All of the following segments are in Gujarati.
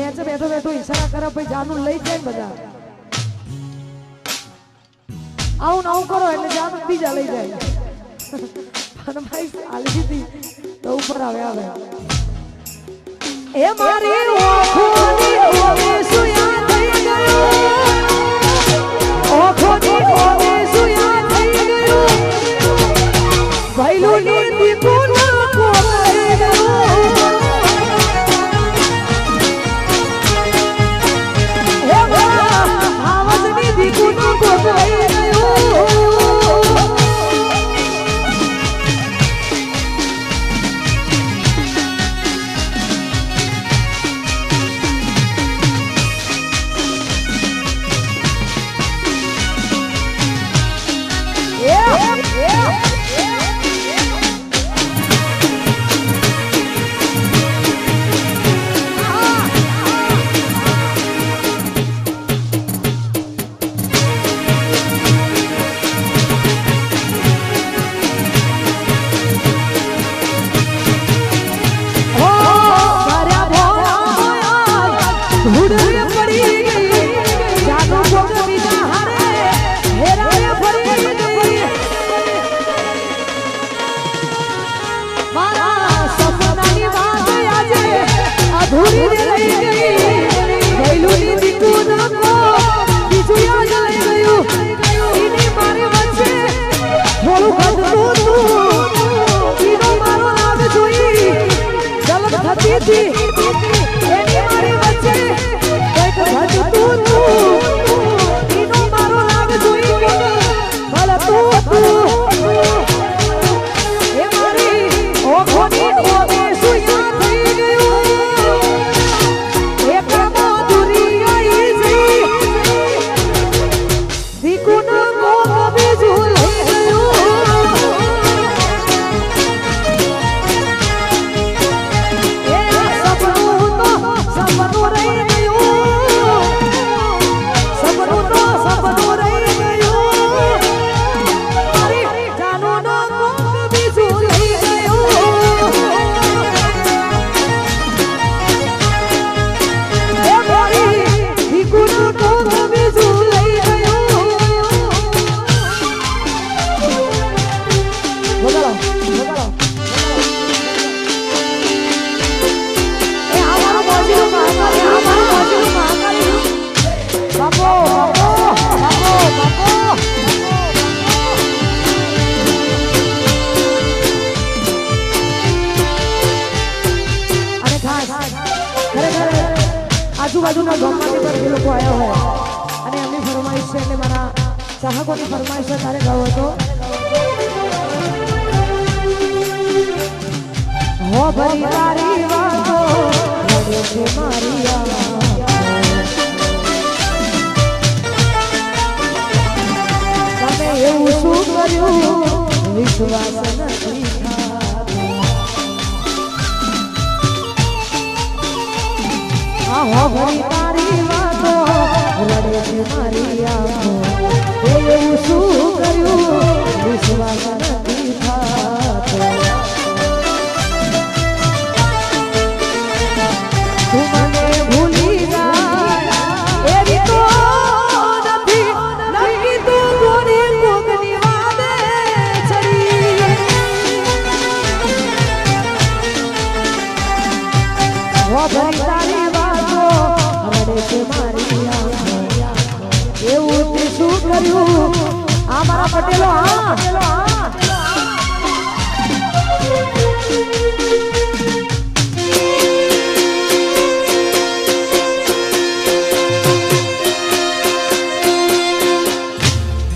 નેચે બેઠો બેઠો ઈશારા કરે પછી જાનું લઈ જાય બધા આવું આવું કરો એટલે જાનું બીજા લઈ જાય પણ ભાઈ આલી દીધી તો ઉપર આવે એ મારી ઓખોની ઓમે સુયા થઈ ગયો ઓખોની ઓમે સુયા થઈ ગયો ભૈલુની દીકું ના કોરાઈ ગયો હે બા આવજની દીકું ના કોરાઈ ગયો આજુબાજુના ગામમાંથી પણ એ લોકો આવ્યા હોય અને એમની ફરમાઈશ છે એટલે મારા ચાહકોની ફરમાઈશ તારે ગાવો હતો હો ભરી તારી વાતો લડે છે મારી તમે એવું શું કર્યું વિશ્વાસ નથી ભરી તારી વાતો રડે છે મારી આંખો એવું શું કર્યું વિશ્વાસ નથી થતો તું મને ભૂલી જાય એવી તો નથી નક્કી તું કોની કોકની વાદે ચડી ભરી તારી એવું તે શું કર્યું આ મારા પટેલો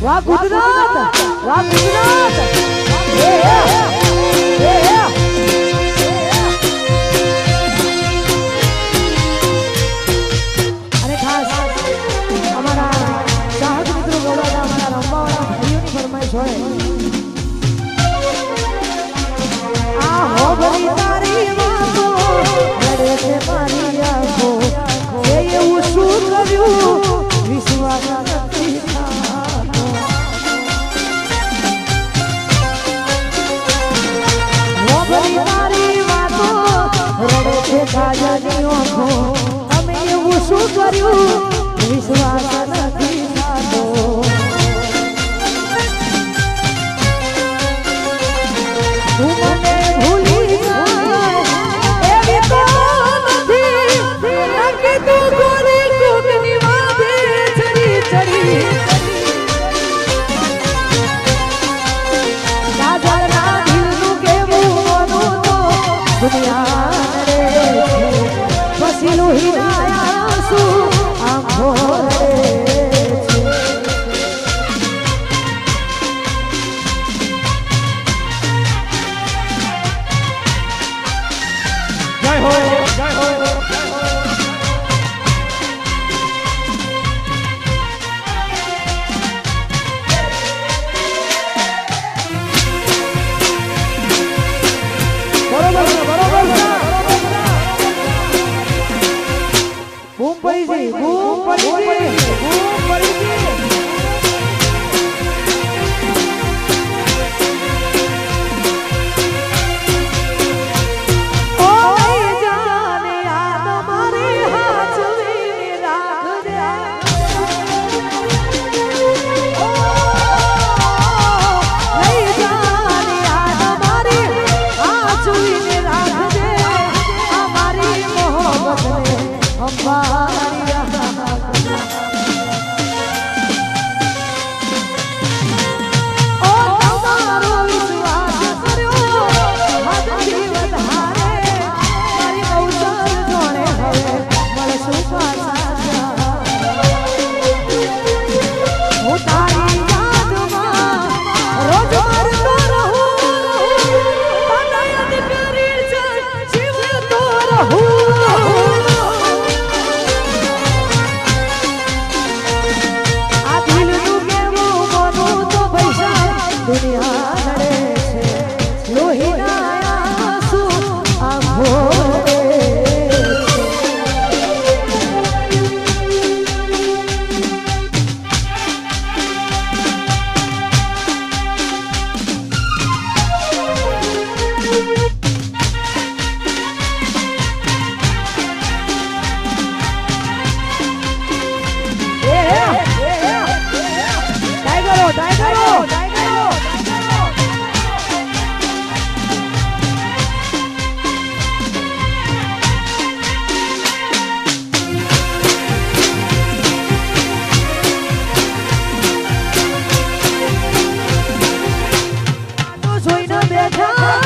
વાહ ગુજરાત વાહ ગુજરાત વિશ્વાસ નથી કર્યું વિશ્વાસ નથી થતો તું મને ભૂલી જાય એવી તો નથી નક્કી તું કોની કોકની વાદે ચડી ચડી કાજલના દિલનું કેવું મોનું તો દુનિયા રે પછી લોહીના શું આંખો રે જય હો જય હો બૂમ પડી ગઈ બૂમ પડી ગઈ બૂમ પડી ગઈ ઓ જાન યાદ મારી હાચવીને રાખજે ઓ જાન યાદ મારી હાચવીને રાખજે અમારી મોહબ્બતને અમારી ઓ તમારો વિશ્વાસ કર્યો હદથી વધારે મારી અવસર જોડે હવે મળશું પાછા હું તારી યાદમાં રોજ મરતો રહું તને યાદ કરી જીવતો રહું દુનિયા લડે છે લોહીના આંસુ આંખો ટાઈગરો જોઈને બેઠા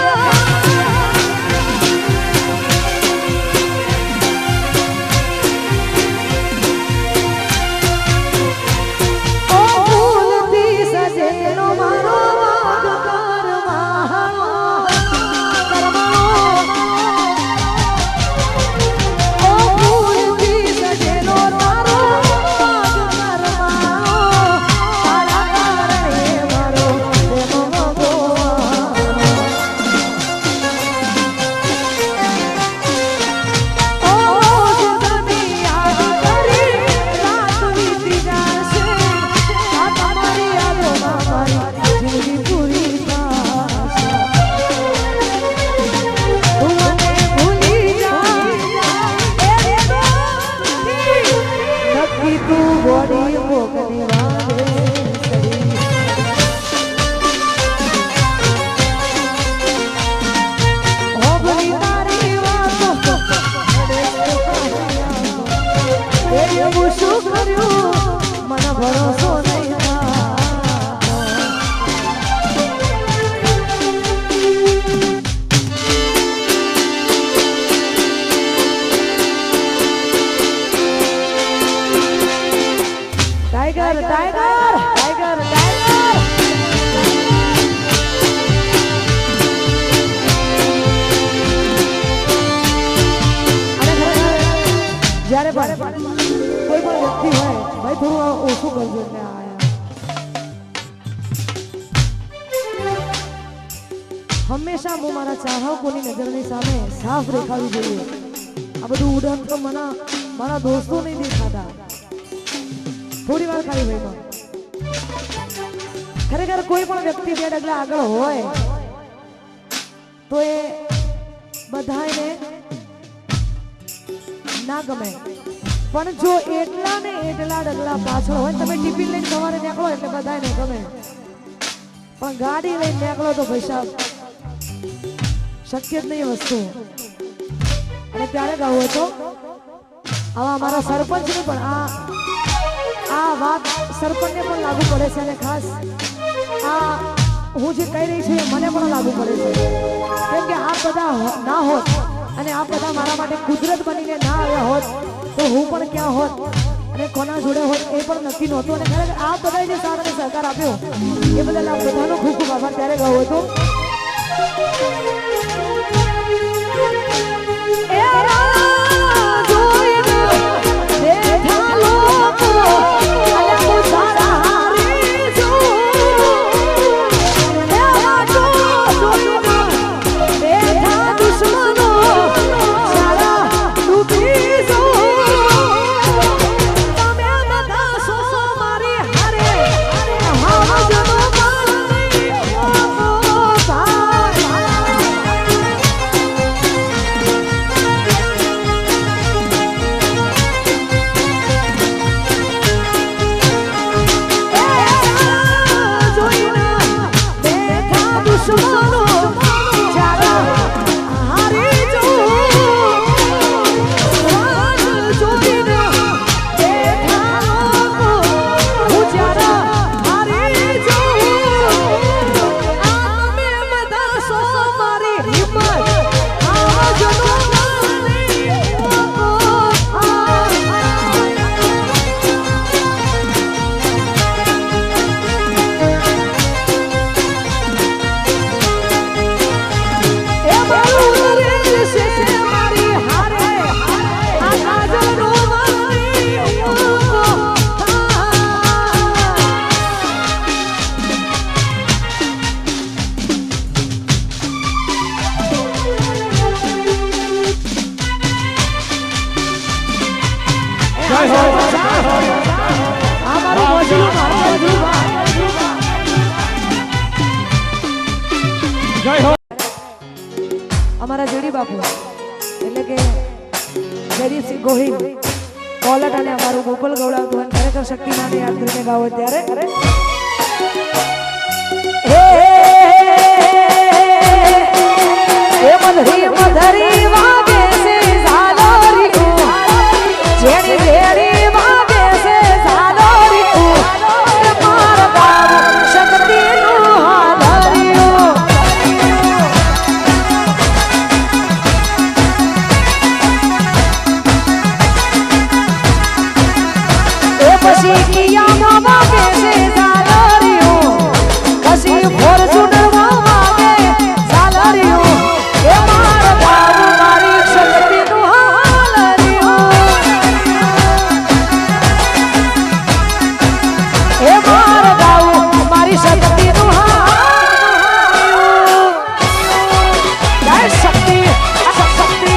ઓ ભૂલથી સજેલો મારો વાગ કરવાળો ઓ ભૂલથી સજેલો મારો વાગ કરવાળો તારા કારણે મારો પ્રેમ તું બોડી મોકલી વાગે હોબલી તારી વાતો એવું શું કર્યું મને ભરોસો નહીં ટાઈગર ટાઈગર ટાઈગર ટાઈગર જ્યારે કોઈ પણ વ્યક્તિ હોય ભાઈ થોડું ઓછું કરજો એટલે હંમેશા હું મારા ચાહકોની નજરની સામે સાફ દેખાવી જોઈએ આ બધું ઉડન તો મારા દોસ્તો નહીં દેખાતા થોડી વાર ખાલી ભાઈમાં ખરેખર કોઈ પણ વ્યક્તિ બે ડગલા આગળ હોય તો એ બધાને ના ગમે પણ જો એટલા ને એટલા ડગલા પાછળ હોય તમે ટિફિન લઈને સવારે નીકળો એટલે બધાને ગમે પણ ગાડી લઈને નીકળો તો ભાઈ સાહેબ શક્ય જ નહીં વસ્તુ અને ત્યારે ગાવું હતો આવા અમારા સરપંચ ને પણ આ વાત સરપંચને પણ લાગુ પડે છે અને ખાસ આ હું જે કહી રહી છું મને પણ લાગુ પડે છે કેમ કે આ બધા ના હોત અને આ બધા મારા માટે કુદરત બનીને ના આવ્યા હોત તો હું પણ ક્યાં હોત અને કોના જોડે હોત એ પણ નક્કી નહોતું અને ખરેખર આ બધા જે સાથ અને સહકાર આપ્યો એ બદલ આ બધાનો ખૂબ ખૂબ આભાર ત્યારે ગાવું હતું અમારા જેડી બાપુ એટલે કે જયદીપસિંહ ગોહિલ કોલટ અને અમારું ગોપાલ ગૌડાવતું અને ખરેખર શક્તિમાને યાદ કરીને ગાવો ત્યારે હે મધરી મધરી વાગે છે ઝાલોરી જેડી જેડી વાગે છે ઝાલોરી મારા ગાવ શક્તિનું હાલરિયું પછી કિયામાં વાગે છે ઝાલરિયું પછી ફોર્ચ્યુનરમાં વાગે ઝાલરિયું એ મારા ગાવ મારી શક્તિનું હાલરિયું એ મારા ગાવ મારી શક્તિનું હાલરિયું જય શક્તિ શક્તિ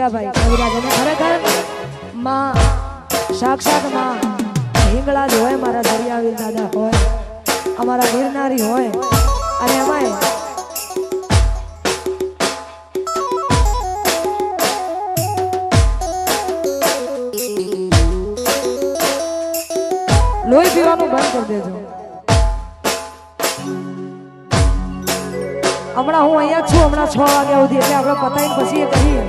જીગાભાઈ કવિરાજ અને ખરેખર માં સાક્ષાત માં હિંગળા જ હોય, મારા દરિયાવીર દાદા હોય, અમારા ગિરનારી હોય અને અમાય લોહી પીવાનું બંધ કરી દેજો. હમણાં હું અહીંયા છું, હમણાં 6 વાગ્યા સુધી, એટલે આપણે પતાવીને પછી એ કરીએ.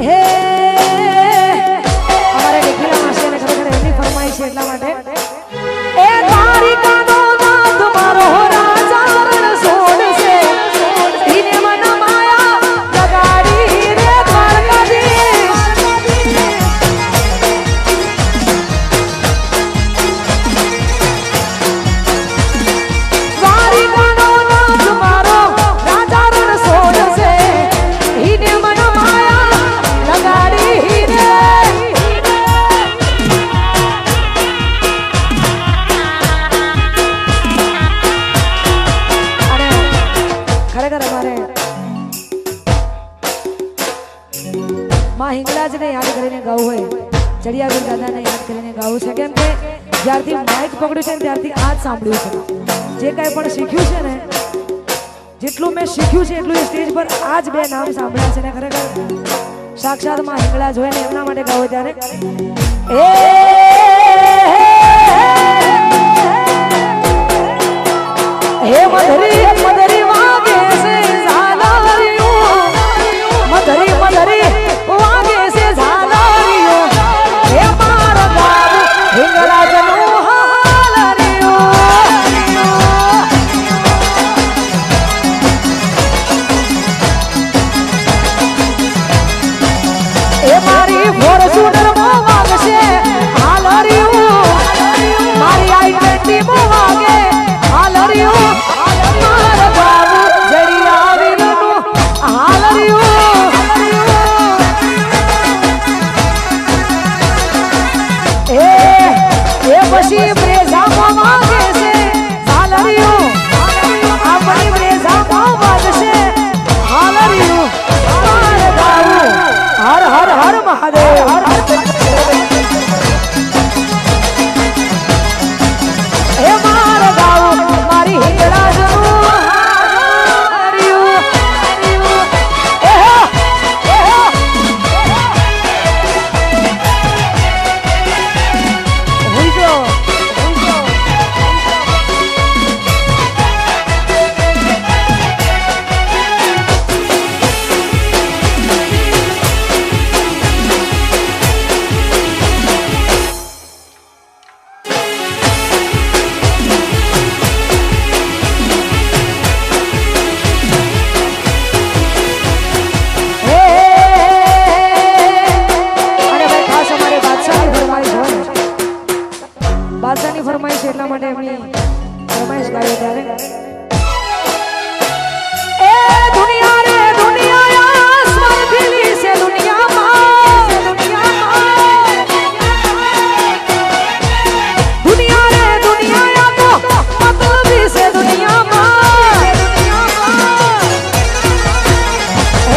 હે અમારે નીકળ્યા માસી અને ખરેખર એમની ફરમાઈ છે એટલા માટે એ તારી કાનો નાથ મારો રાજા રણ છોડશે ધીને મન માયા લગાડી રે દ્વારકાધીશ તારી કાનો નાથ મારો રાજા રણ છોડશે ધીને મન માયા લગાડી રે ખરેખર અમારે માં હિંગળાજને યાદ કરીને ગાવું હોય, ચડિયાવીર દાદાને યાદ કરીને ગાવું છે. કેમ કે જ્યારથી માઇક પકડ્યું છે ત્યારથી આ જ સાંભળ્યું છે. જે કાંઈ પણ શીખ્યું છે ને, જેટલું મેં શીખ્યું છે એટલું સ્ટેજ પર આ જ 2 નામ સાંભળ્યા છે ને ખરેખર સાક્ષાત માં હિંગળાજ હોય ને એમના માટે ગાવું ત્યારે હે મધરી મધરી વાગે છે ઝાલરીઓ, મધરી મધરી વાગે છે ઝાલરીઓ, હે મારા ગામ હિંગળાજનો હાલરીઓ. એ મારી ફોર્ચ્યુનર માં વાગશે હાલરીઓ, મારી i20 માં વાગે હાલરીઓ, મારા બાબુ જડિયાવીરનો હાલરીઓ. એ પછી બ્રેઝામાં વાગે છે હાલરીઓ, આપણી બ્રેઝામાં વાગશે હાલરીઓ, મારા બાબુ હર હર હર મહાદેવ. હે મારા ગાવું મારી હિંગળાજનું હાલરીઓ. બાદશાહની ફરમાઈશ એટલા માટે એમની ફરમાઈશ ગાયો ત્યારે એ દુનિયા રે દુનિયા આસમાન દિલી સે દુનિયામાં દુનિયા રે દુનિયા તો મતલબી સે દુનિયામાં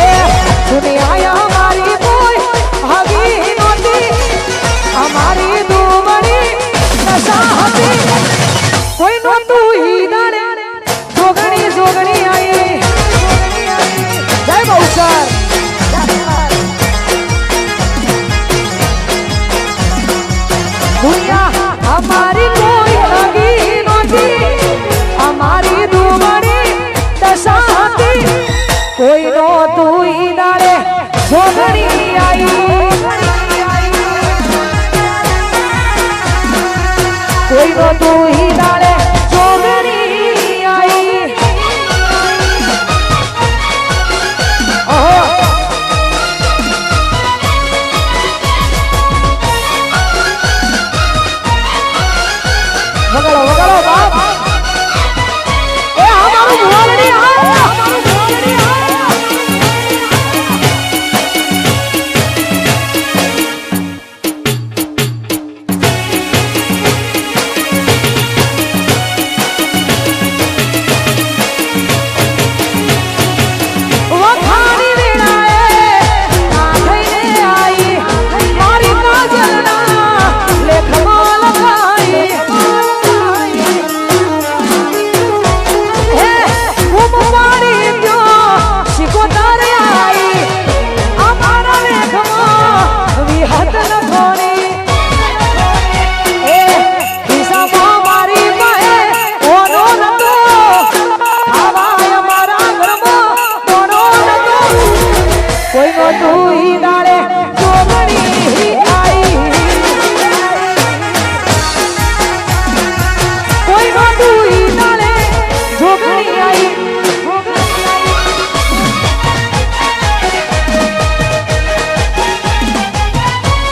એ દુનિયા હમારી કોઈ હગી નહોતી, અમારી દુમણી કોઈ નહોતું